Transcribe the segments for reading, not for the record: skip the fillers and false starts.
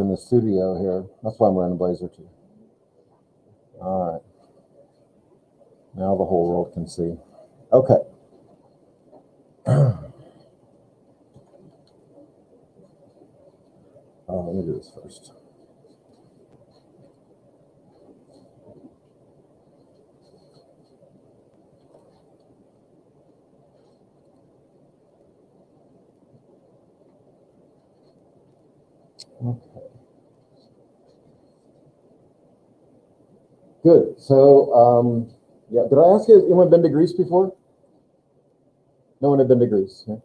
in the studio here. That's why I'm wearing a blazer too. All right. Now the whole world can see. Okay. Let me do this first. Okay. Good. So, yeah, did I ask you, has anyone been to Greece before? No one had been to Greece. Yeah.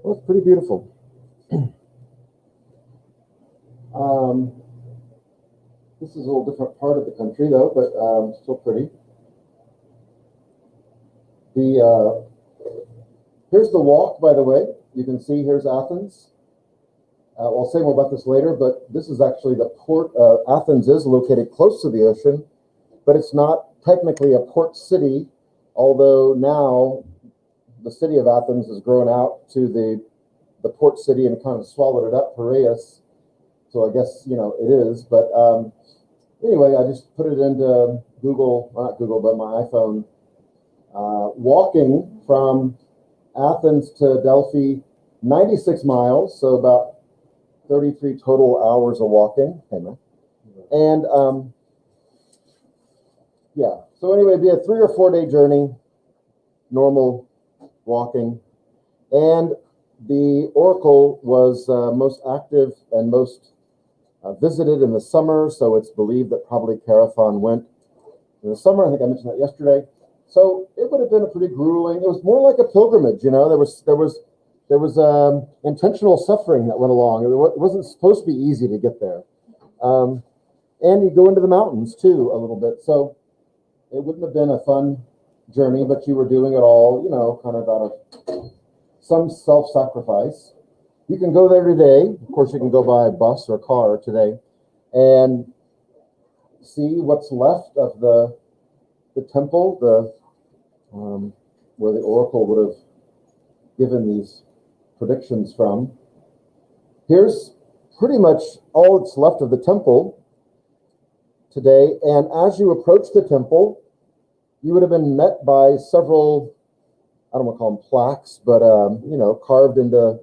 Well, it's pretty beautiful. This is a little different part of the country, though, but still pretty. Here's the walk, by the way. You can see here's Athens. I'll say more about this later, but this is actually the port. Athens is located close to the ocean, but it's not technically a port city, although now the city of Athens has grown out to the port city and kind of swallowed it up, Piraeus. So I guess, it is. But anyway, I just put it into Google, not Google, but my iPhone. Walking from Athens to Delphi, 96 miles, so about 33 total hours of walking. Hey, man. And yeah, so anyway, it'd be a 3 or 4 day journey, normal walking. And the Oracle was most active and most visited in the summer, so it's believed that probably Chaerephon went in the summer. I think I mentioned that yesterday. So it would have been a pretty grueling. It was more like a pilgrimage, There was intentional suffering that went along. It wasn't supposed to be easy to get there, and you go into the mountains too a little bit. So it wouldn't have been a fun journey, but you were doing it all, kind of out of some self-sacrifice. You can go there today. Of course, you can go by bus or car today and see what's left of the temple, where the oracle would have given these predictions from. Here's pretty much all that's left of the temple today. And as you approach the temple, you would have been met by several, I don't want to call them plaques, but, carved into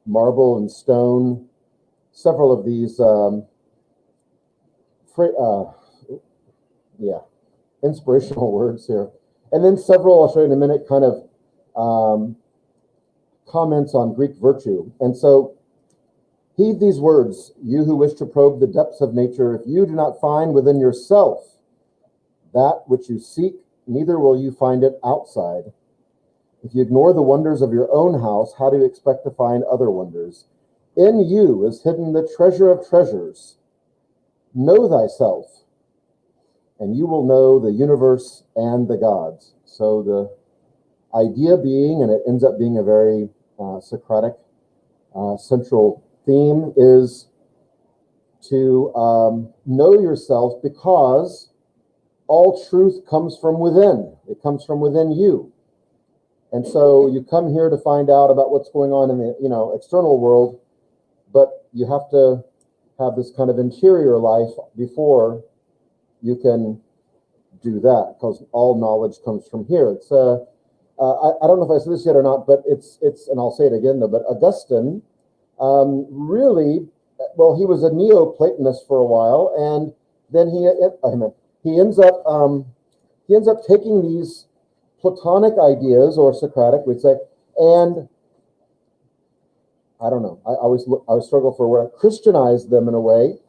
marble and stone, several of these, inspirational words here. And then several, I'll show you in a minute, kind of comments on Greek virtue. And so, heed these words, you who wish to probe the depths of nature, if you do not find within yourself that which you seek, neither will you find it outside. If you ignore the wonders of your own house, how do you expect to find other wonders? In you is hidden the treasure of treasures. Know thyself, and you will know the universe and the gods. So the idea being, and it ends up being a very Socratic central theme, is to know yourself, because all truth comes from within. It comes from within you. And so you come here to find out about what's going on in the external world, but you have to have this kind of interior life before you can do that, because all knowledge comes from here. It's I don't know if I said this yet or not, but it's and I'll say it again though. But Augustine really, well, he was a Neoplatonist for a while, and then he ends up taking these Platonic ideas, or Socratic, we'd say, and I don't know. I always struggle for where Christianized them in a way,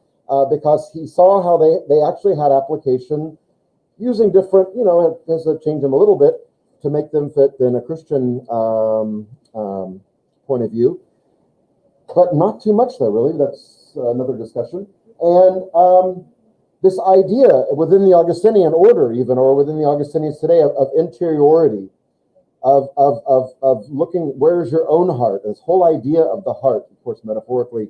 because he saw how they actually had application using different, has to change them a little bit to make them fit in a Christian point of view, but not too much though. Really, that's another discussion. And this idea within the Augustinian order, even, or within the Augustinians today, of interiority, of looking, where's your own heart? This whole idea of the heart, of course, metaphorically,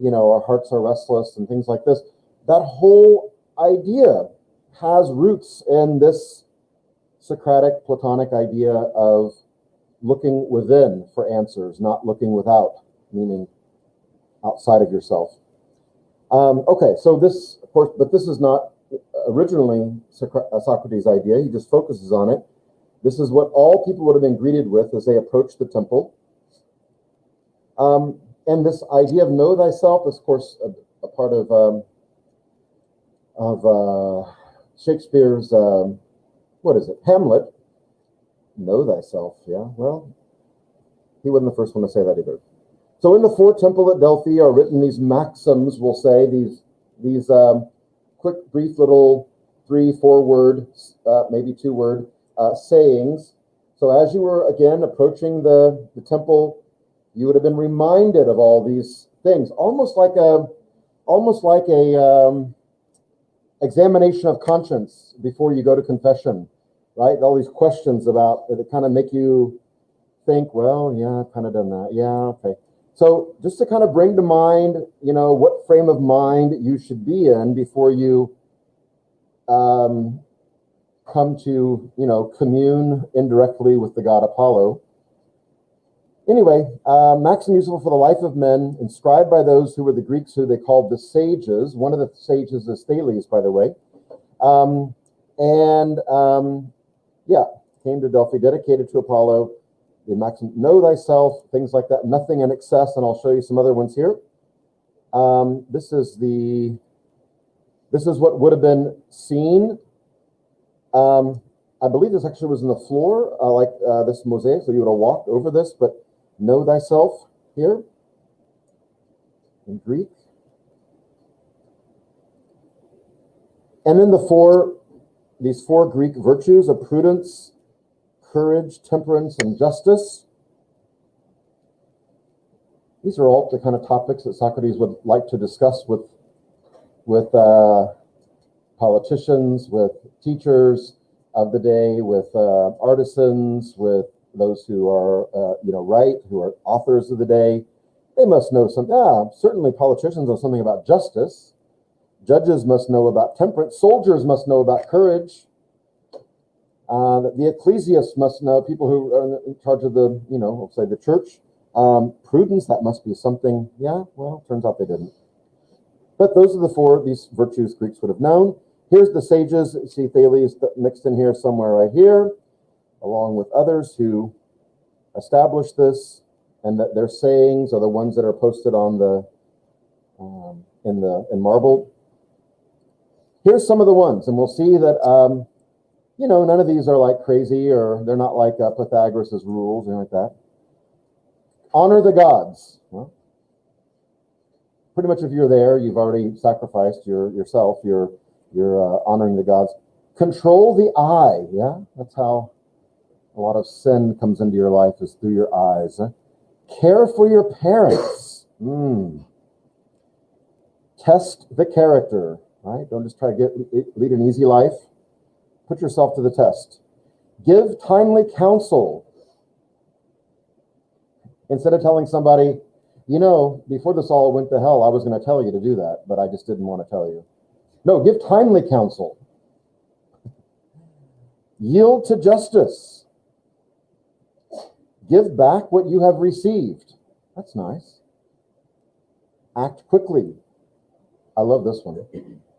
our hearts are restless and things like this. That whole idea has roots in this Socratic, Platonic idea of looking within for answers, not looking without, meaning outside of yourself. Okay, so this, of course, but this is not originally Socrates' idea. He just focuses on it. This is what all people would have been greeted with as they approached the temple. And this idea of know thyself is, of course, a part of Shakespeare's, what is it, Hamlet. Know thyself, yeah, well, he wasn't the first one to say that either. So in the fore temple at Delphi are written these maxims, we'll say, these quick, brief little 3-4 word, maybe 2 word sayings. So as you were, again, approaching the temple, you would have been reminded of all these things, almost like a examination of conscience before you go to confession, right? All these questions about that kind of make you think, well, yeah, I've kind of done that. Yeah, okay. So just to kind of bring to mind, what frame of mind you should be in before you come to, commune indirectly with the god Apollo. Anyway, maxim useful for the life of men, inscribed by those who were the Greeks who they called the sages. One of the sages is Thales, by the way. Came to Delphi, dedicated to Apollo. The maxim, know thyself, things like that, nothing in excess, and I'll show you some other ones here. This is what would have been seen. I believe this actually was in the floor, this mosaic, so you would have walked over this, but know thyself here in Greek. And then these four Greek virtues of prudence, courage, temperance, and justice. These are all the kind of topics that Socrates would like to discuss with politicians, with teachers of the day, with artisans, with those who are, who are authors of the day. They must know certainly politicians know something about justice. Judges must know about temperance. Soldiers must know about courage. The ecclesiasts must know, people who are in charge of the, we'll say the church. Prudence, that must be something. Yeah, well, turns out they didn't. But those are these virtues Greeks would have known. Here's the sages. See Thales mixed in here somewhere right here, along with others who established this, and that their sayings are the ones that are posted on in marble. Here's some of the ones, and we'll see that none of these are like crazy, or they're not like Pythagoras' rules or anything like that. Honor the gods. Well, pretty much if you're there, you've already sacrificed yourself. You're honoring the gods. Control the eye. Yeah, that's how a lot of sin comes into your life, is through your eyes. Care for your parents. Test the character. Right? Don't just try to lead an easy life. Put yourself to the test. Give timely counsel. Instead of telling somebody, before this all went to hell, I was going to tell you to do that, but I just didn't want to tell you. No, give timely counsel. Yield to justice. Give back what you have received. That's nice. Act quickly. I love this one.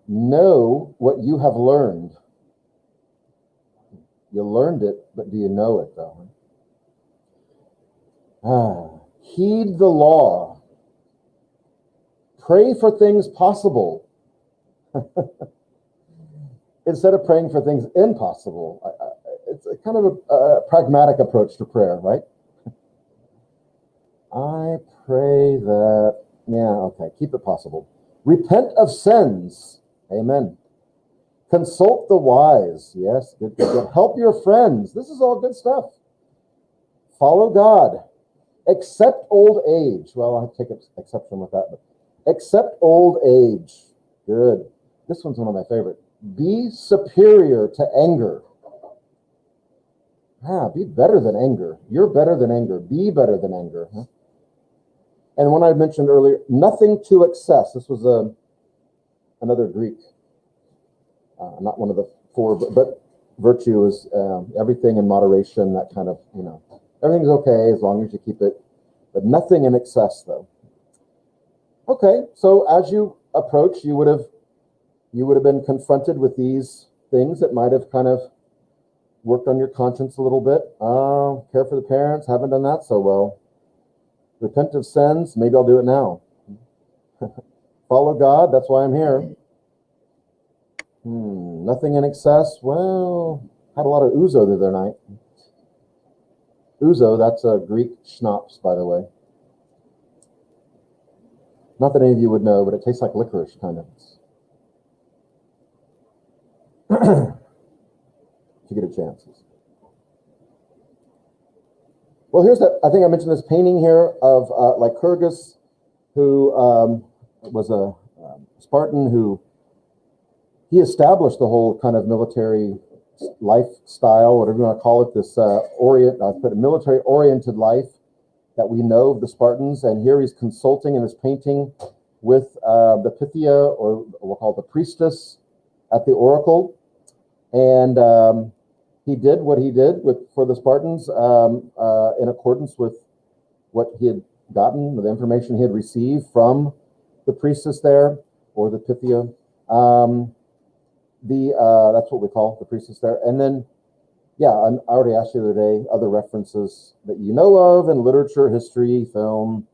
Know what you have learned. You learned it, but do you know it, though? Heed the law. Pray for things possible. Instead of praying for things impossible. It's a kind of a pragmatic approach to prayer, right? I pray that, keep it possible. Repent of sins. Amen. Consult the wise. Yes, good. Help your friends. This is all good stuff. Follow God. Accept old age. Well, I take exception with that, but accept old age. Good. This one's one of my favorite. Be superior to anger. Be better than anger. You're better than anger. Be better than anger. And when I mentioned earlier, nothing to excess. This was another Greek. Not one of the four, but virtue is everything in moderation, that kind of, everything's okay as long as you keep it, but nothing in excess, though. Okay, so as you approach, you would have been confronted with these things that might have kind of worked on your conscience a little bit. Care for the parents, haven't done that so well. Repent of sins, maybe I'll do it now. Follow God, that's why I'm here. Nothing in excess. Well, had a lot of ouzo the other night. Ouzo, that's a Greek schnapps, by the way. Not that any of you would know, but it tastes like licorice, kind of. If you get a chance. Well, here's that. I think I mentioned this painting here of Lycurgus, who was a Spartan who he established the whole kind of military lifestyle, whatever you want to call it, this military-oriented life that we know of the Spartans. And here he's consulting in this painting with the Pythia, or we'll call it the priestess, at the oracle. And he did what he did for the Spartans in accordance with what he had gotten, the information he had received from the priestess there, or the Pythia. That's what we call the priestess there. And then, yeah, I already asked you the other day, other references that you know of in literature, history, film.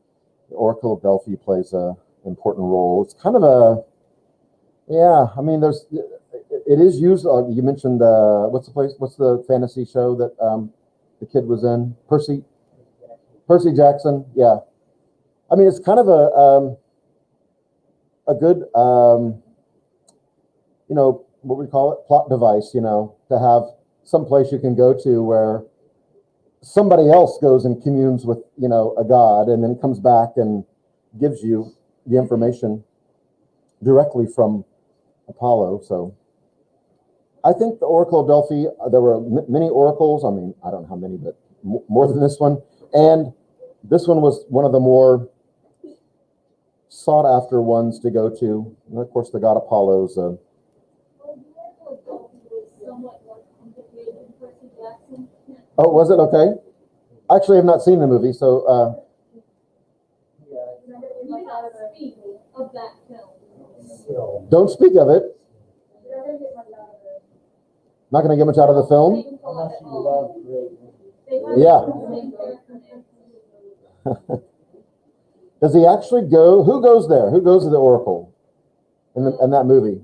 The Oracle of Delphi plays an important role. It's kind of I mean, it is used. You mentioned, what's the fantasy show that the kid was in? Percy Jackson. Yeah. I mean, it's kind of a good, what we call it, plot device, to have some place you can go to where somebody else goes and communes with, a god, and then comes back and gives you the information directly from Apollo. So I think the Oracle of Delphi, there were many oracles. I mean, I don't know how many, but more than this one. And this one was one of the more sought after ones to go to. And of course, the god Apollo's. Oh, was it? Okay. Actually, I have not seen the movie, so. Don't speak of it. Not going to get much out of the film? Yeah. Does he actually go? Who goes there? Who goes to the Oracle in that movie?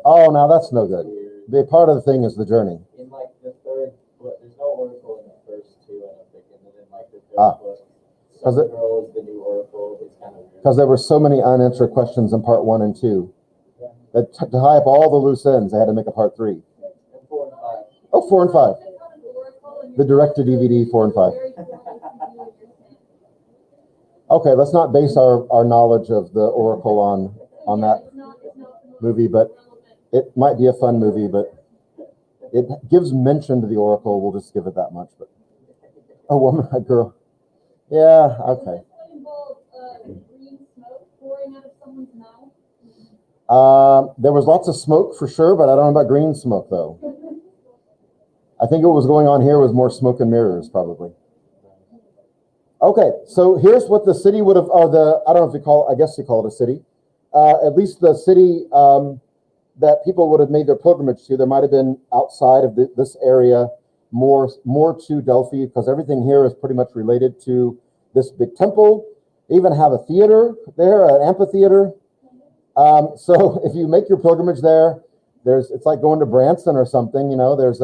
Oh, now that's no good. The part of the thing is the journey. In like the third book, there's no Oracle in the first two, I don't think, and then in like the third book, some girl is the new Oracle. It's kind of weird. Because there were so many unanswered questions in part 1 and 2. That to tie up all the loose ends, they had to make a part 3. And 4 and 5. Oh, 4 and 5. The direct-to-DVD 4 and 5. Okay, let's not base our knowledge of the Oracle on that movie, but it might be a fun movie, but it gives mention to the Oracle. We'll just give it that much. But a woman, a girl. Yeah, okay. There was lots of smoke for sure, but I don't know about green smoke though. I think what was going on here was more smoke and mirrors, probably. Okay, so here's what the city would have, I don't know if you call it, I guess you call it a city. At least the city that people would have made their pilgrimage to. There might have been outside of this area more to Delphi, because everything here is pretty much related to this big temple. They even have a theater there, an amphitheater. So if you make your pilgrimage there, it's like going to Branson or something. There's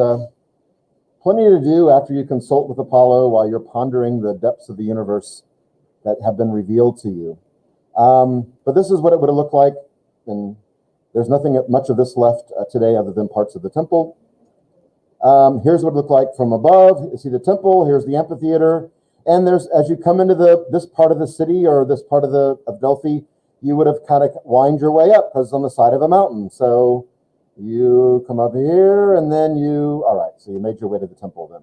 plenty to do after you consult with Apollo while you're pondering the depths of the universe that have been revealed to you. But this is what it would have looked like, and there's nothing much of this left today other than parts of the temple. Here's what it looked like from above. You see the temple, here's the amphitheater, and as you come into this part of the city, or this part of Delphi, you would have kind of wind your way up because it's on the side of a mountain. So you come up here, and then all right, so you made your way to the temple then.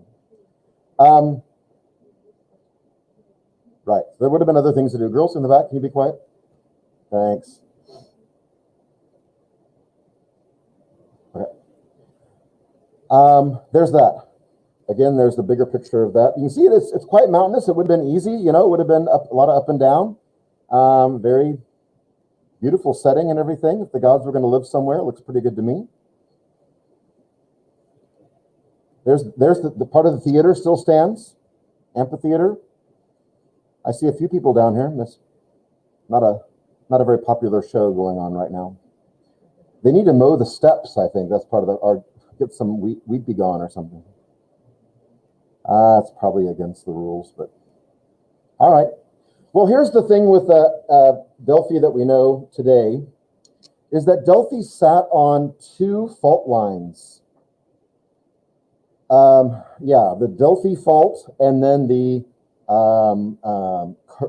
Right, there would have been other things to do. Girls in the back, can you be quiet? Thanks. Okay. There's that. Again, there's the bigger picture of that. You can see it's quite mountainous. It would have been easy, it would have been a lot of up and down. Very beautiful setting and everything. If the gods were going to live somewhere, it looks pretty good to me. There's the part of the theater still stands, amphitheater. I see a few people down here. It's not a very popular show going on right now. They need to mow the steps, I think. That's part of or get some weed be gone or something. It's probably against the rules, but all right. Well, here's the thing with Delphi that we know today, is that Delphi sat on two fault lines. The Delphi fault, and then the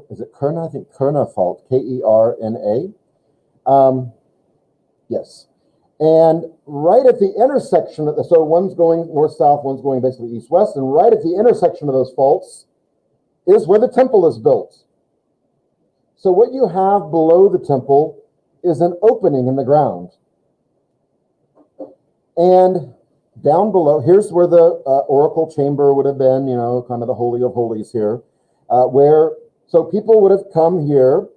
is it Kerna? I think Kerna fault, Kerna. Yes. And right at the intersection of so one's going north-south, one's going basically east-west, and right at the intersection of those faults is where the temple is built. So what you have below the temple is an opening in the ground. And down below, here's where the oracle chamber would have been, kind of the Holy of Holies here, so people would have come here,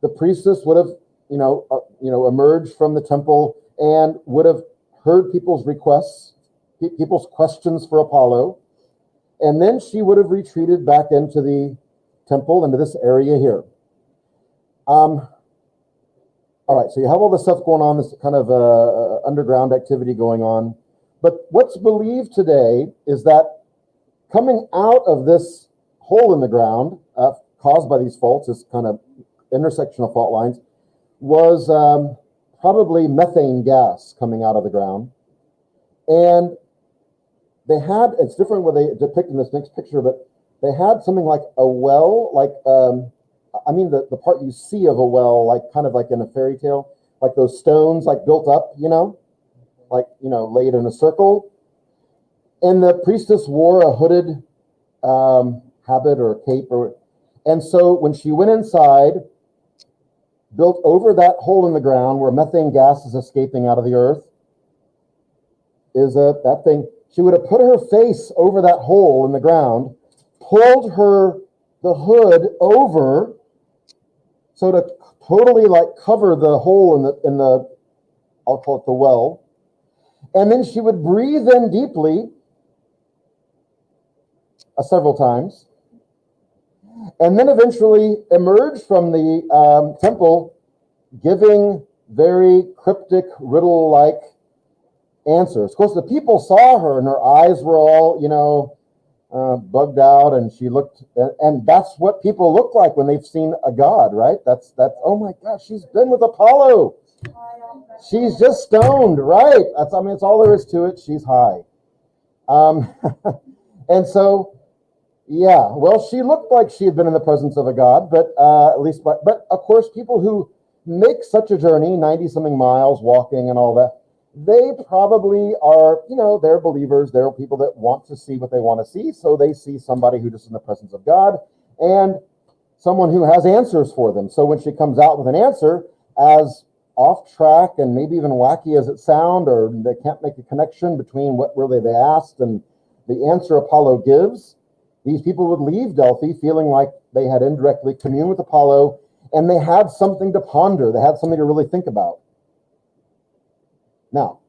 the priestess would have, emerged from the temple and would have heard people's requests, people's questions for Apollo, and then she would have retreated back into the temple, into this area here. All right, so you have all this stuff going on, this kind of underground activity going on. But what's believed today is that coming out of this hole in the ground, caused by these faults, this kind of intersection of fault lines, was probably methane gas coming out of the ground. And they had, it's different what they depict in this next picture, but they had something like a well, like, the part you see of a well, like kind of like in a fairy tale, like those stones like built up, laid in a circle. And the priestess wore a hooded habit or cape, and so when she went inside, built over that hole in the ground where methane gas is escaping out of the earth, is that thing. She would have put her face over that hole in the ground, pulled the hood over, so to totally cover the hole in the I'll call it the well, and then she would breathe in deeply several times, and then eventually emerge from the temple, giving very cryptic, riddle-like answers. Of course, the people saw her, and her eyes were all, bugged out, and she looked, and that's what people look like when they've seen a god, right? That's. Oh my gosh, she's been with Apollo. She's just stoned, right? That's all there is to it. She's high. And so. Yeah, well, she looked like she had been in the presence of a god, but but of course, people who make such a journey, 90-something miles walking and all that, they probably are, they're believers. They're people that want to see what they want to see, so they see somebody who just in the presence of God and someone who has answers for them. So when she comes out with an answer, as off track and maybe even wacky as it sounds, or they can't make a connection between what really they asked and the answer Apollo gives, these people would leave Delphi feeling like they had indirectly communed with Apollo, and they had something to ponder. They had something to really think about. Now,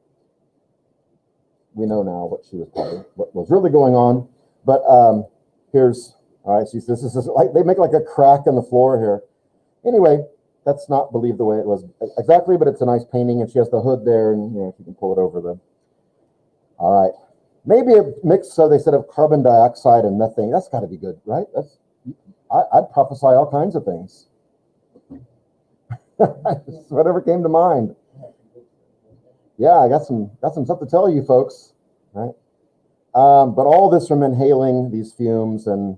we know now what was really going on. But here's, all right, this is like, they make like a crack in the floor here. Anyway, that's not believed the way it was exactly, but it's a nice painting, and she has the hood there, and she can pull it over them. All right. Maybe a mix, so they said, of carbon dioxide and methane. That's got to be good, right? I'd prophesy all kinds of things. Whatever came to mind. Yeah, I got some stuff to tell you folks, right? But all this from inhaling these fumes, and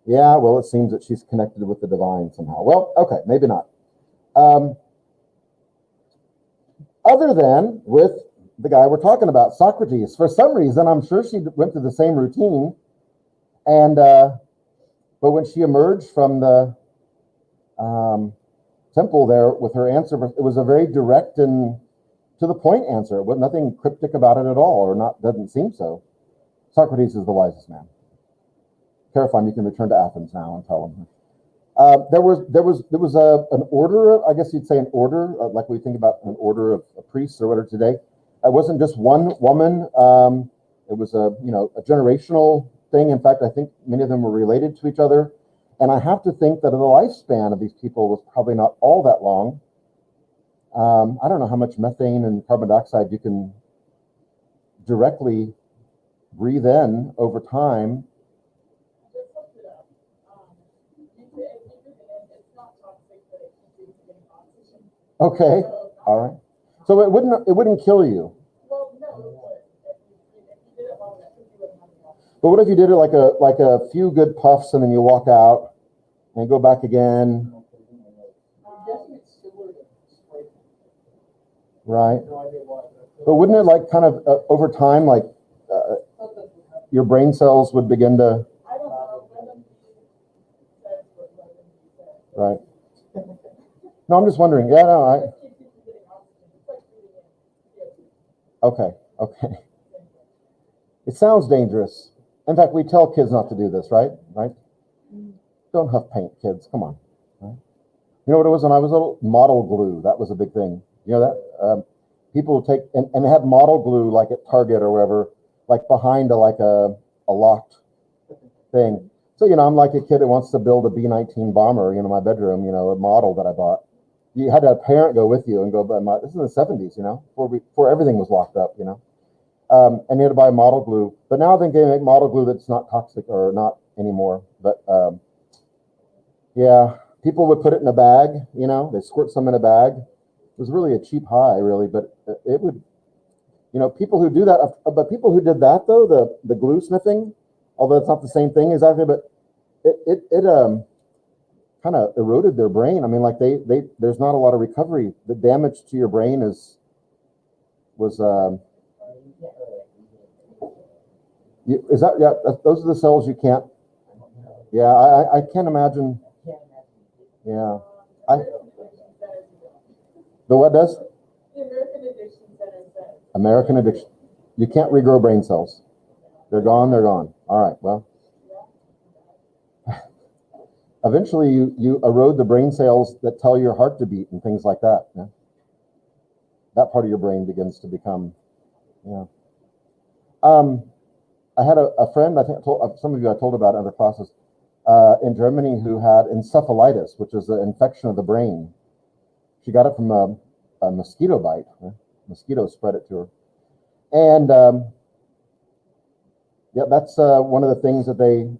yeah, well, it seems that she's connected with the divine somehow. Well, okay, maybe not. Other than with the guy we're talking about, Socrates. For some reason, I'm sure she went through the same routine, and but when she emerged from the temple there with her answer, it was a very direct and to the point answer. With nothing cryptic about it at all, or not, doesn't seem so. Socrates is the wisest man. Chaerephon, you can return to Athens now and tell him. There was an order, I guess you'd say an order, like we think about an order of priests or whatever today. It wasn't just one woman. It was a generational thing. In fact, I think many of them were related to each other. And I have to think that the lifespan of these people was probably not all that long. I don't know how much methane and carbon dioxide you can directly breathe in over time. Just looked it up. It's not toxic, but it keeps you getting oxygen. Okay, all right. So it wouldn't kill you. Well, no, it would. If you did it long enough, you wouldn't have enough. But what if you did it like a few good puffs and then you walk out and go back again? Right. But wouldn't it like kind of over time, like your brain cells would begin to? I don't know. Says what says. Right. No, I'm just wondering. Yeah, no, okay. It sounds dangerous. In fact, we tell kids not to do this, right? Right? Don't huff paint, kids. Come on. Right? You know what it was when I was little? Model glue. That was a big thing. You know that? People take, and they had model glue like at Target or wherever, like behind a locked thing. So, I'm like a kid that wants to build a B-19 bomber, in my bedroom, a model that I bought. You had to have a parent go with you and go, but this is in the 70s, before everything was locked up, and you had to buy model glue. But now I think they make model glue that's not toxic or not anymore. But yeah, people would put it in a bag, they squirt some in a bag. It was really a cheap high, really, but it would, people who do that, but people who did that though, the glue sniffing, although it's not the same thing exactly, but it kind of eroded their brain. I mean, like there's not a lot of recovery. The damage to your brain was is that, yeah, those are the cells you can't, yeah, I can't imagine. Yeah. The what does? The American Addiction Center says. American Addiction. You can't regrow brain cells. They're gone, they're gone. All right, well. Eventually you erode the brain cells that tell your heart to beat and things like that. Yeah? That part of your brain begins to become, yeah. I had a friend, I think some of you I told about in other classes, in Germany who had encephalitis, which is an infection of the brain. She got it from a mosquito bite. Mosquitoes spread it to her. And yeah, that's one of the things that they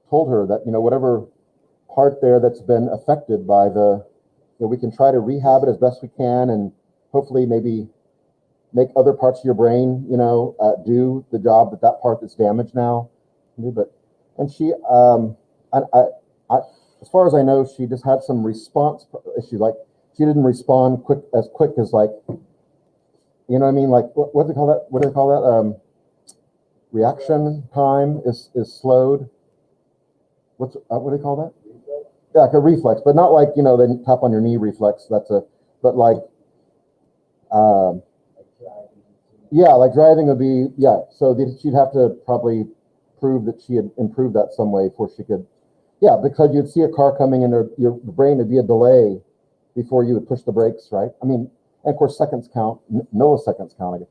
told her, that, whatever part there that's been affected by we can try to rehab it as best we can and hopefully maybe make other parts of your brain, do the job that part that's damaged now. And she, as far as I know, she just had some response issue, like, she didn't respond quick as like, you know what I mean? Like, what do they call that? What do they call that? Reaction time is slowed. What do they call that? Yeah, like a reflex, but not like, the tap on your knee reflex. But like, yeah, like driving would be, yeah. So she'd have to probably prove that she had improved that some way before she could, yeah, because you'd see a car coming and your brain would be a delay before you would push the brakes, right? I mean, and of course, seconds count, milliseconds count, I guess.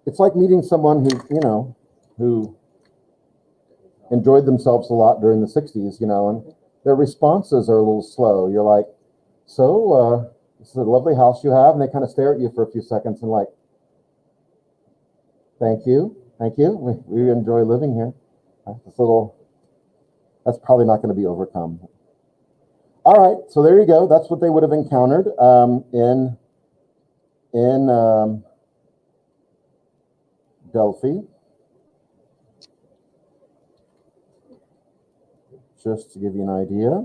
It's like meeting someone who enjoyed themselves a lot during the 60s, and their responses are a little slow. You're like, so, this is a lovely house you have, and they kind of stare at you for a few seconds and like, thank you, we enjoy living here. That's probably not going to be overcome. All right, so there you go. That's what they would have encountered in Delphi. Just to give you an idea.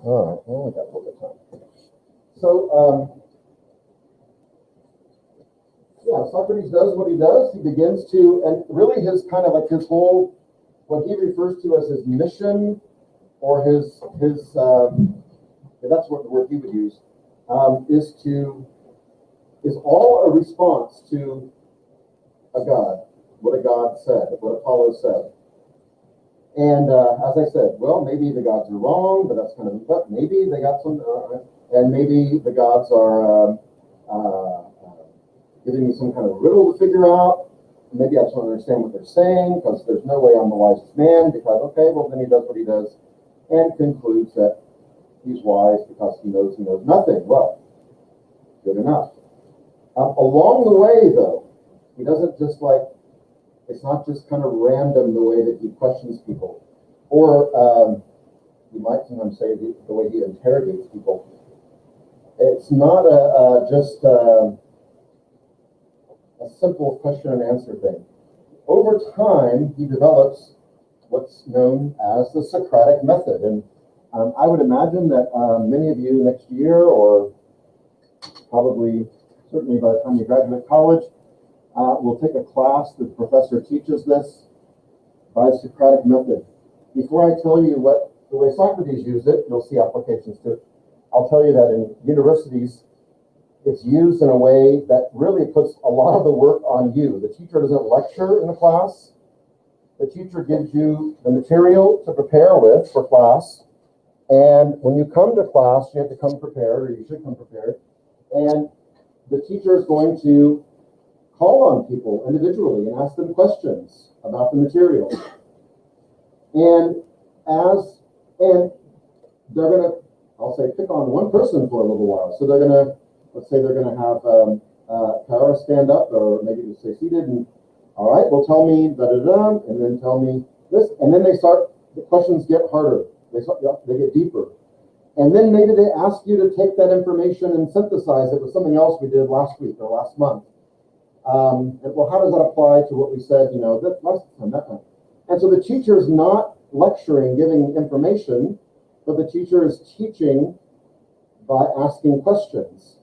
All right, well, we got a little bit of time. So, yeah, Socrates does what he does. He begins to, and really his kind of like his whole, what he refers to as his mission, or his that's what the word he would use, is all a response to a God. what a god said, what Apollo said. And as I said, well, maybe the gods are wrong, but that's kind of, but maybe they got some, and maybe the gods are giving me some kind of riddle to figure out. Maybe I just don't understand what they're saying because there's no way I'm the wisest man because, okay, well, then he does what he does and concludes that he's wise because he knows nothing. Well, good enough. Along the way, though, he doesn't just like, it's not just kind of random the way that he questions people. Or you might sometimes say the way he interrogates people. It's not just a simple question and answer thing. Over time, he develops what's known as the Socratic method. And I would imagine that many of you next year, or probably certainly by the time you graduate college, will take a class that the professor teaches this by the Socratic method. Before I tell you what the way Socrates used it, you'll see applications to it. I'll tell you that in universities, it's used in a way that really puts a lot of the work on you. The teacher doesn't lecture in the class. The teacher gives you the material to prepare with for class. And when you come to class, you have to come prepared, or you should come prepared. And the teacher is going to call on people individually and ask them questions about the material. And they're going to, I'll say, pick on one person for a little while. So they're going to, let's say they're going to have Kara stand up, or maybe just stay seated, and all right, well, tell me da-da-da, and then tell me this, and then the questions get harder. They get deeper. And then maybe they ask you to take that information and synthesize it with something else we did last week or last month. And well, how does that apply to what we said, that last time, that time? And so the teacher is not lecturing, giving information, but the teacher is teaching by asking questions,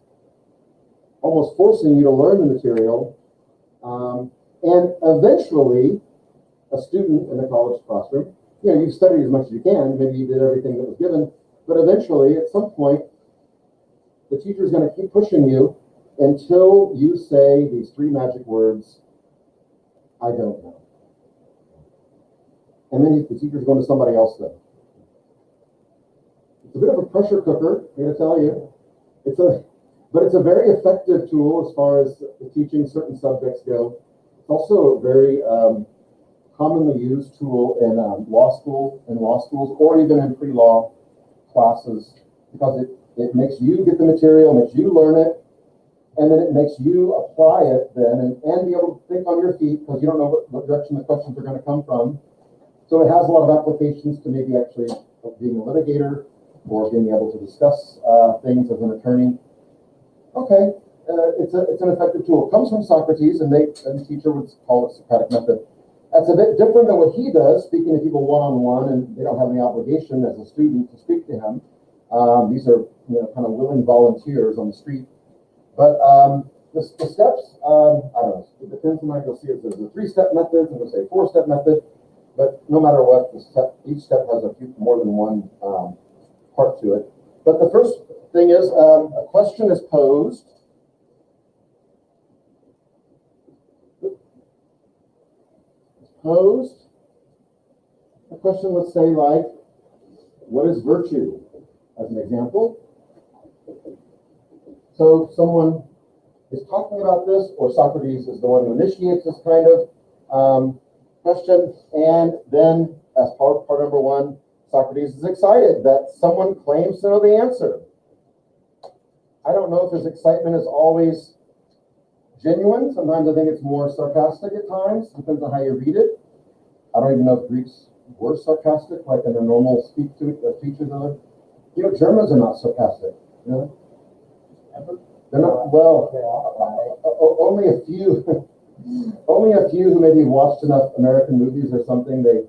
almost forcing you to learn the material. And eventually, a student in the college classroom, you've studied as much as you can, maybe you did everything that was given, but eventually, at some point, the teacher is going to keep pushing you until you say these three magic words, I don't know. And then the teacher's going to somebody else then. It's a bit of a pressure cooker, I'm going to tell you. But it's a very effective tool as far as teaching certain subjects go. It's also a very commonly used tool in law schools, or even in pre-law classes, because it makes you get the material, makes you learn it, and then it makes you apply it then and be able to think on your feet because you don't know what direction the questions are going to come from. So it has a lot of applications to maybe actually being a litigator or being able to discuss things as an attorney. Okay, it's an effective tool. It comes from Socrates, and the teacher would call it Socratic method. That's a bit different than what he does, speaking to people one-on-one, and they don't have any obligation as a student to speak to him. These are kind of willing volunteers on the street. But the steps, I don't know, it depends on how you'll see it. There's a 3-step method, and there's a 4-step method, but no matter what, each step has more than one part to it. But the first thing is a question is posed. A question would say like, what is virtue? As an example. So someone is talking about this, or Socrates is the one who initiates this kind of question, and then as part number one, Socrates is excited that someone claims to know the answer. I don't know if his excitement is always genuine. Sometimes I think it's more sarcastic at times. Depends on how you read it. I don't even know if Greeks were sarcastic, like in their normal speeches. Germans are not sarcastic. They're not. Well, only a few. Only a few who maybe watched enough American movies or something. They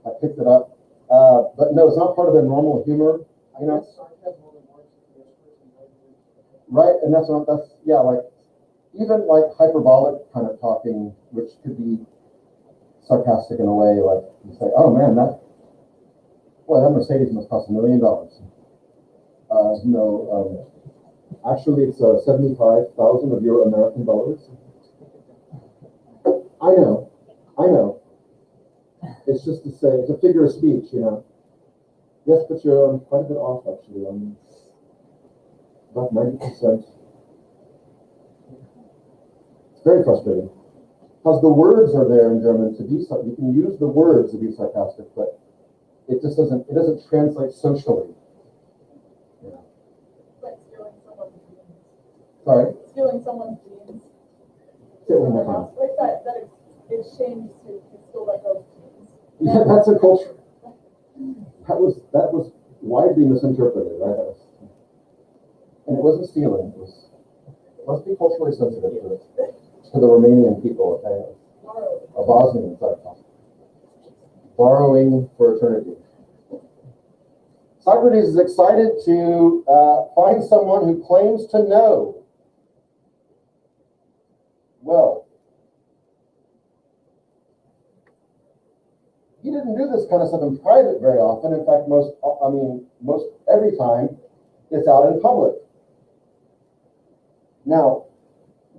have picked it up. But no, it's not part of their normal humor. Right, and that's like even like hyperbolic kind of talking, which could be sarcastic in a way, like you say, "Oh man, that Mercedes must cost $1 million." Actually, it's 75,000 of your American dollars. I know. I know. It's just to say, it's a figure of speech, you know. Yes, but you're quite a bit off, actually. About 90%. It's very frustrating. Because the words are there in German to be, you can use the words to be sarcastic, but it just doesn't translate socially. Yeah. Like stealing someone's jeans. Sorry? Stealing someone's jeans. Say it one more time. Like that it's shamed to steal that girl's jeans. Yeah, that's a culture. That was widely misinterpreted, right? And it wasn't stealing. It must be culturally sensitive to the Romanian people, okay? A Bosnian, sorry. Borrowing for eternity. Socrates is excited to find someone who claims to know. Well, he didn't do this kind of stuff in private very often. In fact, most every time it's out in public. Now,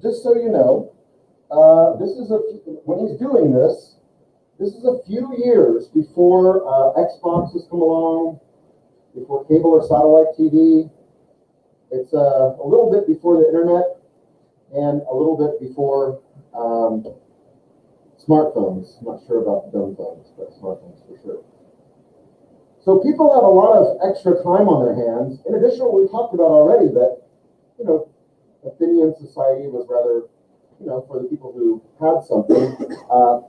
just so you know, when he's doing this, this is a few years before Xbox has come along, before cable or satellite TV. It's a little bit before the internet, and a little bit before smartphones. I'm not sure about the dumb phones, but smartphones for sure. So people have a lot of extra time on their hands. In addition to what we talked about already, that, you know, Athenian society was rather, you know, for the people who had something,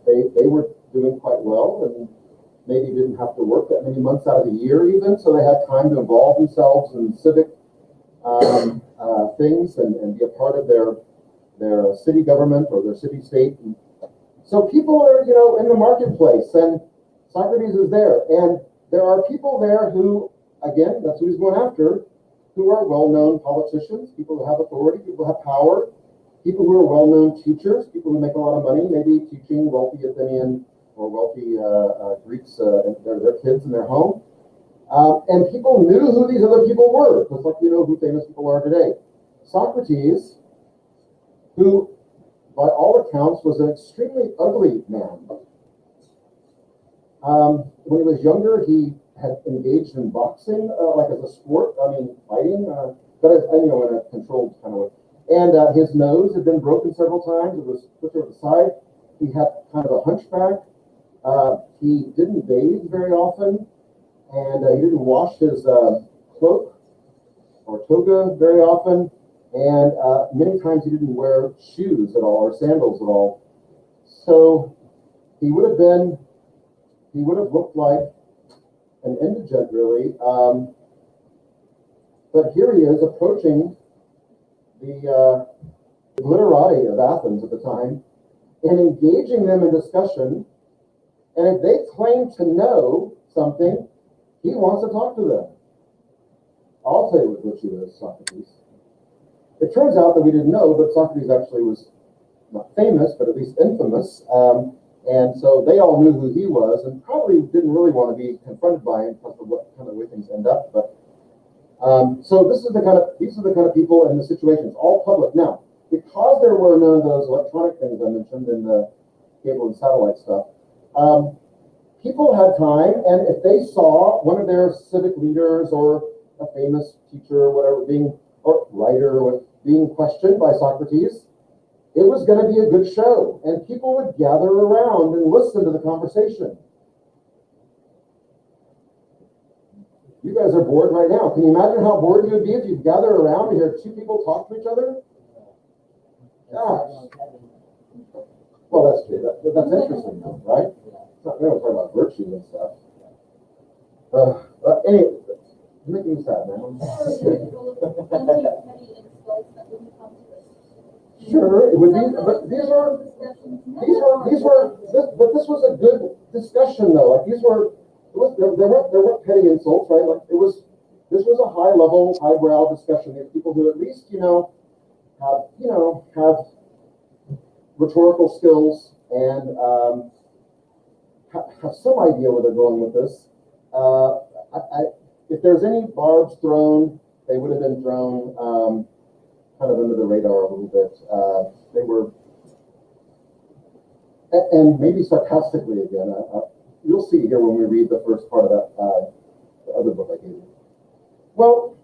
they were doing quite well and maybe didn't have to work that many months out of the year even, so they had time to involve themselves in civic things and be a part of their city government or their city state. So people are, you know, in the marketplace, and Socrates is there, and there are people there who, again, that's who he's going after, who are well-known politicians, people who have authority, people who have power, people who are well-known teachers, people who make a lot of money, maybe teaching wealthy Athenian or wealthy Greeks and their kids in their home. And people knew who these other people were, just like we know who famous people are today. Socrates, who, by all accounts, was an extremely ugly man. When he was younger, he had engaged in boxing, like as a sport. I mean, fighting, but as, you know, in a controlled kind of way. And his nose had been broken several times. It was put to the side. He had kind of a hunchback. He didn't bathe very often, and he didn't wash his cloak or toga very often. And many times he didn't wear shoes at all or sandals at all. So he would have looked like an indigent, really. But here he is approaching the glitterati of Athens at the time and engaging them in discussion. And if they claim to know something, he wants to talk to them. I'll tell you what virtue is, Socrates. It turns out that we didn't know, but Socrates actually was not famous, but at least infamous. And so they all knew who he was, and probably didn't really want to be confronted by him because of what kind of way things end up. But so these are the kind of people and the situations, all public. Now, because there were none of those electronic things I mentioned in the cable and satellite stuff, people had time, and if they saw one of their civic leaders or a famous teacher or whatever or writer being questioned by Socrates, it was going to be a good show, and people would gather around and listen to the conversation. You guys are bored right now. Can you imagine how bored you would be if you gather around and hear two people talk to each other? Gosh. Well, that's true. That's interesting, though, right? We don't talk about virtue and stuff. Anyway, you're making me sad, man. Sure, it would be, but this was a good discussion, though. Like there weren't petty insults, right? Like this was a high level, highbrow discussion. There are people who at least, have rhetorical skills and have some idea where they're going with this. If there's any barbs thrown, they would have been thrown kind of under the radar a little bit. They were and maybe sarcastically again, you'll see here when we read the first part of that the other book I gave you. Well,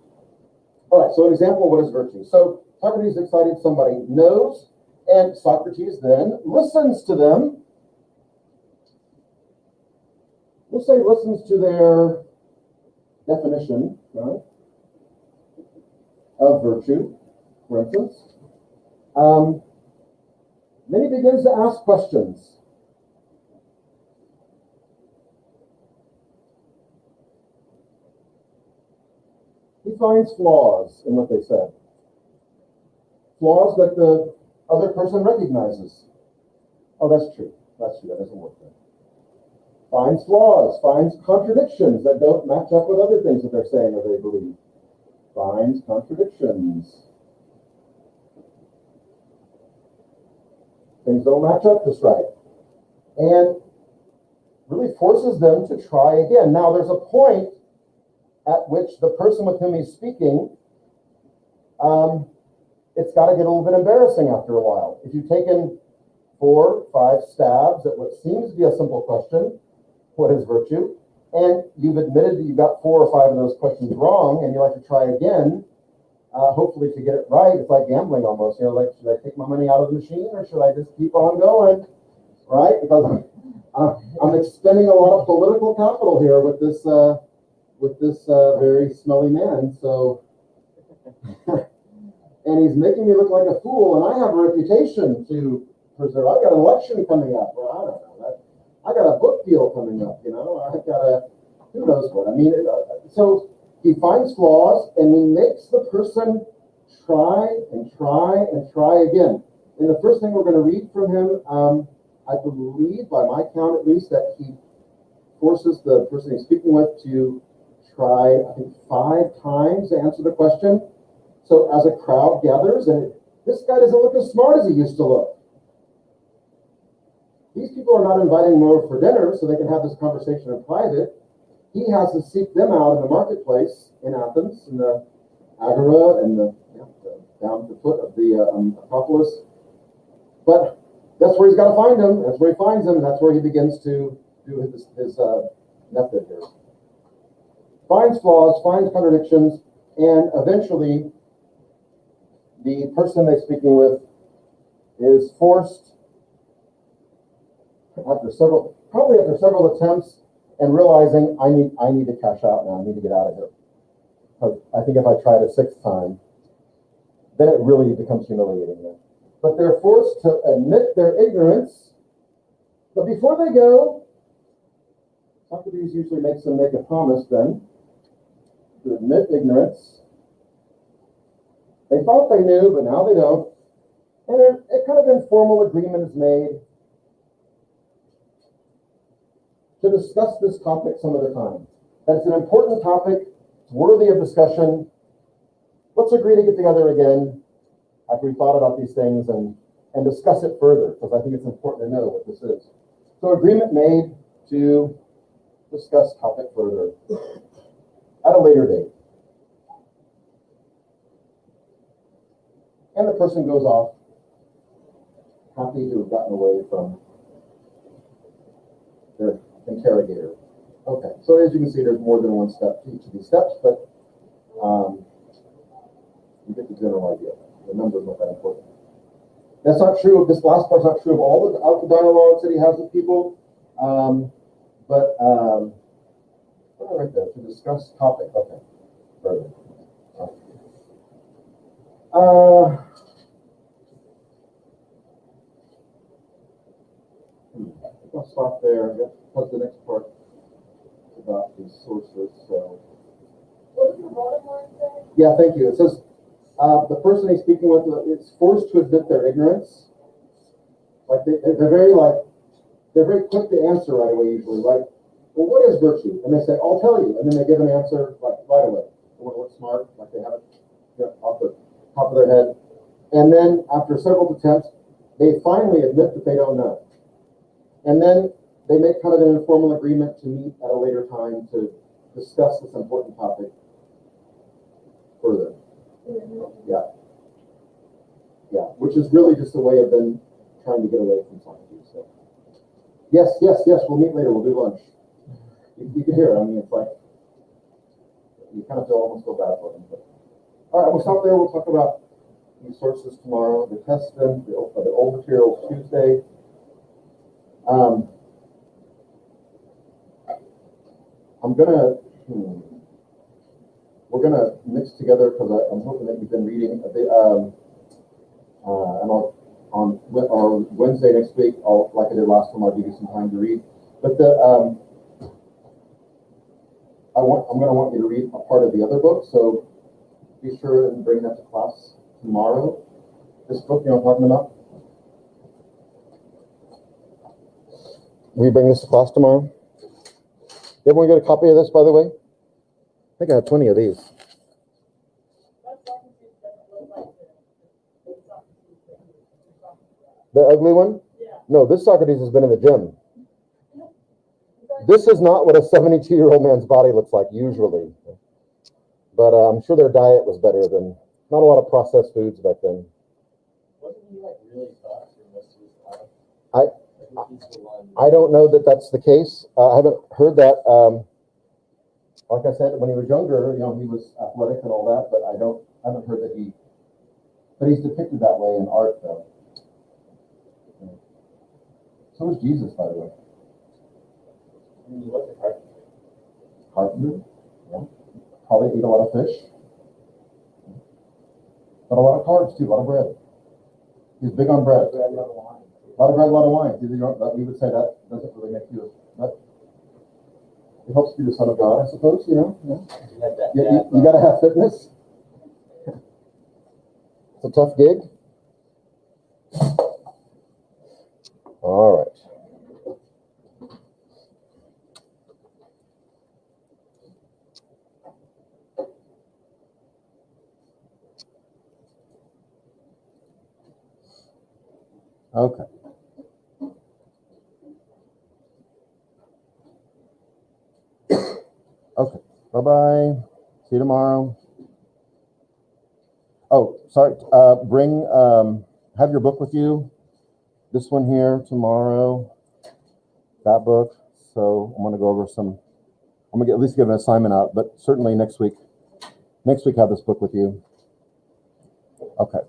all right, so an example of what is virtue. So Socrates is excited, somebody knows, and Socrates then listens to them. We'll say listens to their definition, right, of virtue, for instance. Then he begins to ask questions. He finds flaws in what they said. Flaws that the other person recognizes. Oh, that's true. That's true. That doesn't work then. Finds flaws, finds contradictions that don't match up with other things that they're saying or they believe. Finds contradictions. Things don't match up just right. And really forces them to try again. Now, there's a point at which the person with whom he's speaking, it's got to get a little bit embarrassing after a while. If you've taken 4, 5 stabs at what seems to be a simple question, what is virtue? And you've admitted that you've got 4 or 5 of those questions wrong, and you like to try again, hopefully to get it right. It's like gambling almost. You know, like, should I take my money out of the machine or should I just keep on going? Right? Because I'm expending a lot of political capital here with this very smelly man. So, and he's making me look like a fool, and I have a reputation to preserve. I got an election coming up. Well, I don't know. I got a book deal coming up. You know, I got a who knows what. I mean, so he finds flaws, and he makes the person try and try and try again. And the first thing we're going to read from him, I believe, by my count at least, that he forces the person he's speaking with to try, I think, 5 times to answer the question. So as a crowd gathers, and this guy doesn't look as smart as he used to look. These people are not inviting him over for dinner so they can have this conversation in private. He has to seek them out in the marketplace in Athens, in the Agora, and down the foot of the Acropolis. But that's where he's got to find them. That's where he finds them. That's where he begins to do his method here. Finds flaws, finds contradictions, and eventually the person they're speaking with is forced after several attempts and realizing I need to cash out now. I need to get out of here. But I think if I try it a 6th time, then it really becomes humiliating. But they're forced to admit their ignorance. But before they go, Socrates usually makes them make a promise then to admit ignorance. They thought they knew, but now they don't. And a kind of informal agreement is made to discuss this topic some other time. That's an important topic. It's worthy of discussion. Let's agree to get together again after we've thought about these things and discuss it further, because I think it's important to know what this is. So agreement made to discuss topic further at a later date. And the person goes off happy to have gotten away from their interrogator. Okay, so as you can see, there's more than one step to each of these steps, but you get the general idea. The number's not that important. That's not true of this last part's not true of all the dialogues that he has with people. Right there, to discuss topic. Okay. Further. I'll stop there. That's the next part about the sources. So. What does the bottom line say? Yeah, thank you. It says the person he's speaking with is forced to admit their ignorance. Like they're very quick to answer right away usually. Like, well, what is virtue? And they say, I'll tell you. And then they give an answer like right away. They want to look smart, like they have it off the top of their head. And then after several attempts, they finally admit that they don't know. And then they make kind of an informal agreement to meet at a later time to discuss this important topic further. Yeah. Yeah, which is really just a way of them trying to get away from Socrates. So Yes, we'll meet later, we'll do lunch. You can hear it, I mean, it's like, you kind of almost feel bad for them, but. All right, we'll stop there, we'll talk about these sources tomorrow, the Testament, the old materials Tuesday. We're gonna mix together, because I'm hoping that you've been reading, and on Wednesday next week, like I did last time, I'll give you some time to read. But I'm gonna want you to read a part of the other book, so be sure and bring that to class tomorrow. This book, you know what I'm talking about? Will you bring this to class tomorrow? Everyone get a copy of this, by the way? I think I have 20 of these. The ugly one? Yeah. No, this Socrates has been in the gym. This is not what a 72-year-old man's body looks like usually. But I'm sure their diet was better than, not a lot of processed foods back then. Wasn't he like really tough for most of his life? I don't know that that's the case. I haven't heard that. Like I said, when he was younger, he was athletic and all that, but I haven't heard that but he's depicted that way in art, though. So was Jesus, by the way. I mean, he was a carpenter. Carpenter, yeah. Probably ate a lot of fish. But a lot of carbs, too, a lot of bread. He's big on bread. Bread, a lot of wine. A lot of bread, a lot of wine. We would say that doesn't really make you, but it helps you be the son of God, I suppose, He had that You got to have fitness. It's a tough gig. All right. Okay. Okay. Bye-bye. See you tomorrow. Oh, sorry. Have your book with you. This one here tomorrow. That book. So I'm going to go over I'm going to at least give an assignment out, but certainly next week have this book with you. Okay.